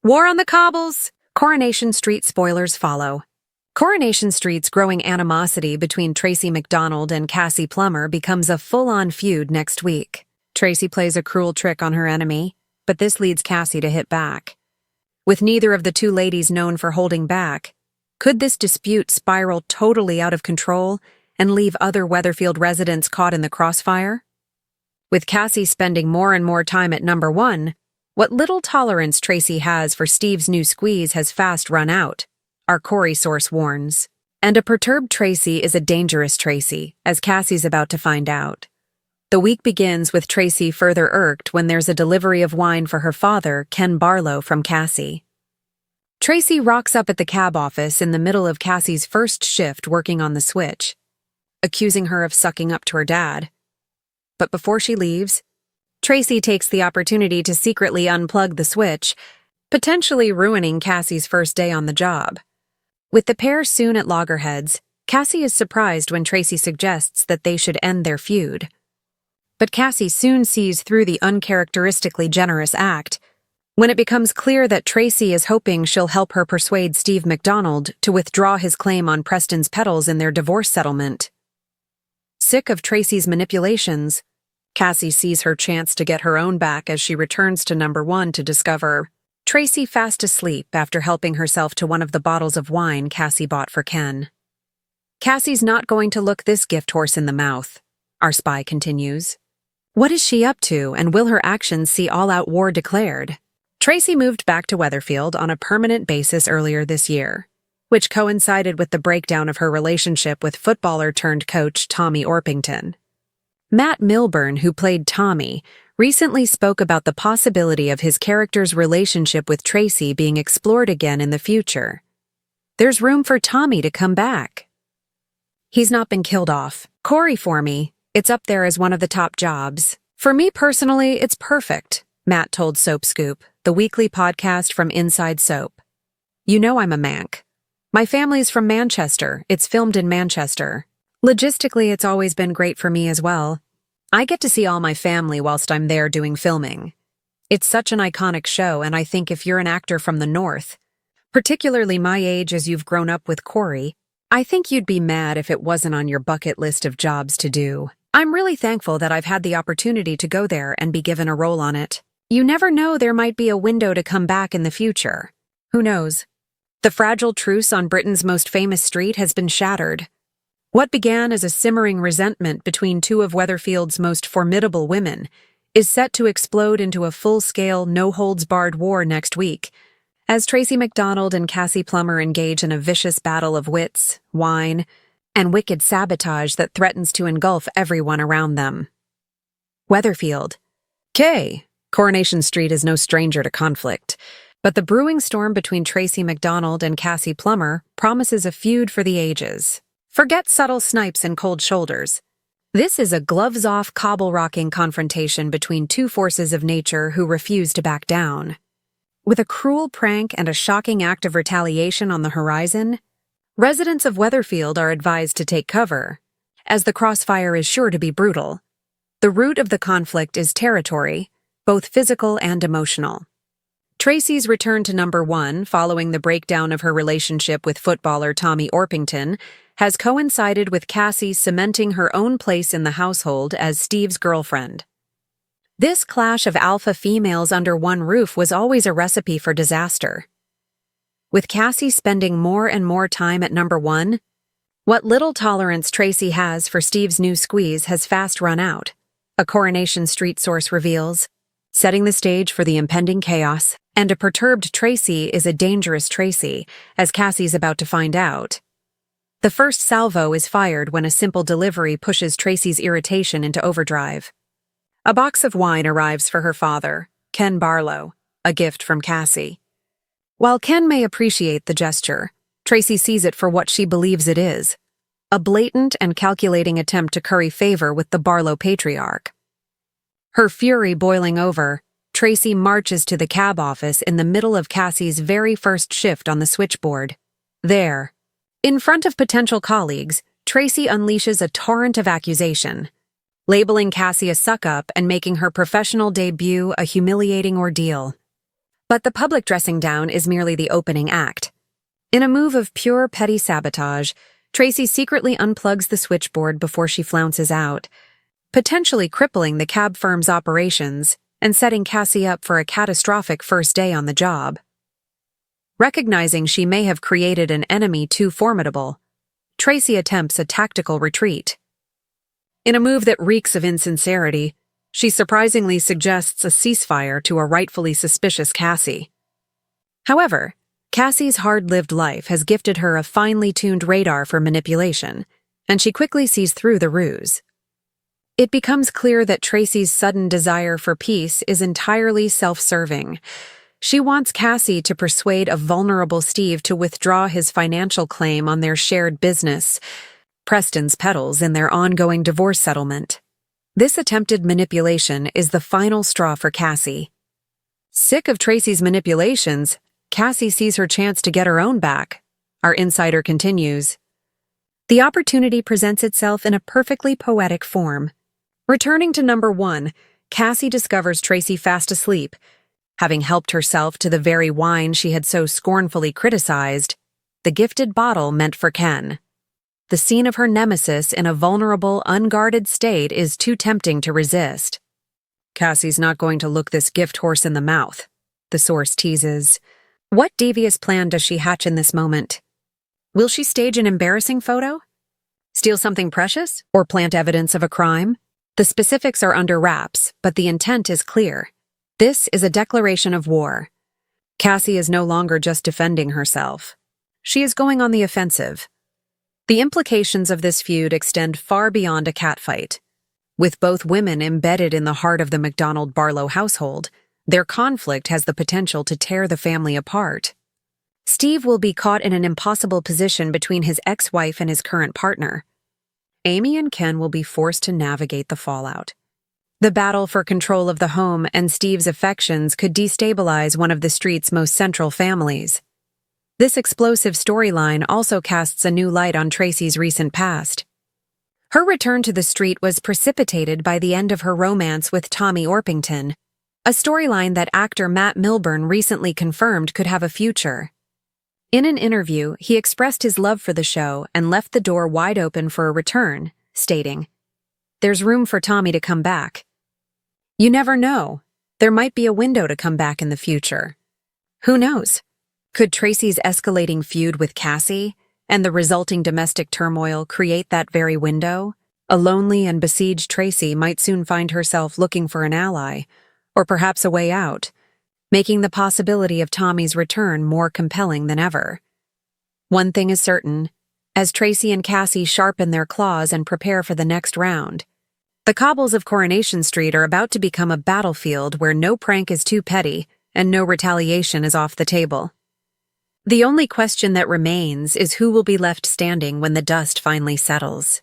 War on the Cobbles! Coronation Street spoilers follow. Coronation Street's growing animosity between Tracy McDonald and Cassie Plummer becomes a full-on feud next week. Tracy plays a cruel trick on her enemy, but this leads Cassie to hit back. With neither of the two ladies known for holding back, could this dispute spiral totally out of control and leave other Weatherfield residents caught in the crossfire? With Cassie spending more and more time at number 1, what little tolerance Tracy has for Steve's new squeeze has fast run out, our Corey source warns. And a perturbed Tracy is a dangerous Tracy, as Cassie's about to find out. The week begins with Tracy further irked when there's a delivery of wine for her father, Ken Barlow, from Cassie. Tracy rocks up at the cab office in the middle of Cassie's first shift working on the switch, accusing her of sucking up to her dad. But before she leaves, Tracy takes the opportunity to secretly unplug the switch, potentially ruining Cassie's first day on the job. With the pair soon at loggerheads, Cassie is surprised when Tracy suggests that they should end their feud. But Cassie soon sees through the uncharacteristically generous act when it becomes clear that Tracy is hoping she'll help her persuade Steve McDonald to withdraw his claim on Preston's petals in their divorce settlement. Sick of Tracy's manipulations, Cassie sees her chance to get her own back as she returns to number 1 to discover Tracy fast asleep after helping herself to one of the bottles of wine Cassie bought for Ken. Cassie's not going to look this gift horse in the mouth, our spy continues. What is she up to, and will her actions see all-out war declared? Tracy moved back to Weatherfield on a permanent basis earlier this year, which coincided with the breakdown of her relationship with footballer-turned-coach Tommy Orpington. Matt Milburn, who played Tommy, recently spoke about the possibility of his character's relationship with Tracy being explored again in the future. There's room for Tommy to come back. He's not been killed off. Corey, for me, it's up there as one of the top jobs. For me personally, it's perfect, Matt told Soap Scoop, the weekly podcast from Inside Soap. You know I'm a Manc. My family's from Manchester. It's filmed in Manchester. Logistically, it's always been great for me as well. I get to see all my family whilst I'm there doing filming. It's such an iconic show, and I think if you're an actor from the North, particularly my age as you've grown up with Corey, I think you'd be mad if it wasn't on your bucket list of jobs to do. I'm really thankful that I've had the opportunity to go there and be given a role on it. You never know, there might be a window to come back in the future. Who knows? The fragile truce on Britain's most famous street has been shattered. What began as a simmering resentment between two of Weatherfield's most formidable women is set to explode into a full-scale, no-holds-barred war next week, as Tracy McDonald and Cassie Plummer engage in a vicious battle of wits, wine, and wicked sabotage that threatens to engulf everyone around them. Weatherfield. Coronation Street is no stranger to conflict, but the brewing storm between Tracy McDonald and Cassie Plummer promises a feud for the ages. Forget subtle snipes and cold shoulders. This is a gloves-off, cobble-rocking confrontation between two forces of nature who refuse to back down. With a cruel prank and a shocking act of retaliation on the horizon, residents of Weatherfield are advised to take cover, as the crossfire is sure to be brutal. The root of the conflict is territory, both physical and emotional. Tracy's return to number 1, following the breakdown of her relationship with footballer Tommy Orpington, has coincided with Cassie cementing her own place in the household as Steve's girlfriend. This clash of alpha females under one roof was always a recipe for disaster. With Cassie spending more and more time at number 1, what little tolerance Tracy has for Steve's new squeeze has fast run out, a Coronation Street source reveals, setting the stage for the impending chaos. And a perturbed Tracy is a dangerous Tracy, as Cassie's about to find out. The first salvo is fired when a simple delivery pushes Tracy's irritation into overdrive. A box of wine arrives for her father, Ken Barlow, a gift from Cassie. While Ken may appreciate the gesture, Tracy sees it for what she believes it is, a blatant and calculating attempt to curry favor with the Barlow patriarch. Her fury boiling over, Tracy marches to the cab office in the middle of Cassie's very first shift on the switchboard. There, in front of potential colleagues, Tracy unleashes a torrent of accusation, labeling Cassie a suck-up and making her professional debut a humiliating ordeal. But the public dressing down is merely the opening act. In a move of pure petty sabotage, Tracy secretly unplugs the switchboard before she flounces out, potentially crippling the cab firm's operations and setting Cassie up for a catastrophic first day on the job. Recognizing she may have created an enemy too formidable, Tracy attempts a tactical retreat. In a move that reeks of insincerity, she surprisingly suggests a ceasefire to a rightfully suspicious Cassie. However, Cassie's hard-lived life has gifted her a finely tuned radar for manipulation, and she quickly sees through the ruse. It becomes clear that Tracy's sudden desire for peace is entirely self-serving. She wants Cassie to persuade a vulnerable Steve to withdraw his financial claim on their shared business, Preston's Petals, in their ongoing divorce settlement. This attempted manipulation is the final straw for Cassie. Sick of Tracy's manipulations, Cassie sees her chance to get her own back. Our insider continues. The opportunity presents itself in a perfectly poetic form. Returning to number 1, Cassie discovers Tracy fast asleep, having helped herself to the very wine she had so scornfully criticized, the gifted bottle meant for Ken. The scene of her nemesis in a vulnerable, unguarded state is too tempting to resist. Cassie's not going to look this gift horse in the mouth, the source teases. What devious plan does she hatch in this moment? Will she stage an embarrassing photo? Steal something precious? Or plant evidence of a crime? The specifics are under wraps, but the intent is clear. This is a declaration of war. Cassie is no longer just defending herself. She is going on the offensive. The implications of this feud extend far beyond a catfight. With both women embedded in the heart of the McDonald-Barlow household, their conflict has the potential to tear the family apart. Steve will be caught in an impossible position between his ex-wife and his current partner. Amy and Ken will be forced to navigate the fallout. The battle for control of the home and Steve's affections could destabilize one of the street's most central families. This explosive storyline also casts a new light on Tracy's recent past. Her return to the street was precipitated by the end of her romance with Tommy Orpington, a storyline that actor Matt Milburn recently confirmed could have a future. In an interview, he expressed his love for the show and left the door wide open for a return, stating, "There's room for Tommy to come back. You never know. There might be a window to come back in the future." Who knows? Could Tracy's escalating feud with Cassie and the resulting domestic turmoil create that very window? A lonely and besieged Tracy might soon find herself looking for an ally, or perhaps a way out, making the possibility of Tommy's return more compelling than ever. One thing is certain, as Tracy and Cassie sharpen their claws and prepare for the next round, the cobbles of Coronation Street are about to become a battlefield where no prank is too petty and no retaliation is off the table. The only question that remains is who will be left standing when the dust finally settles.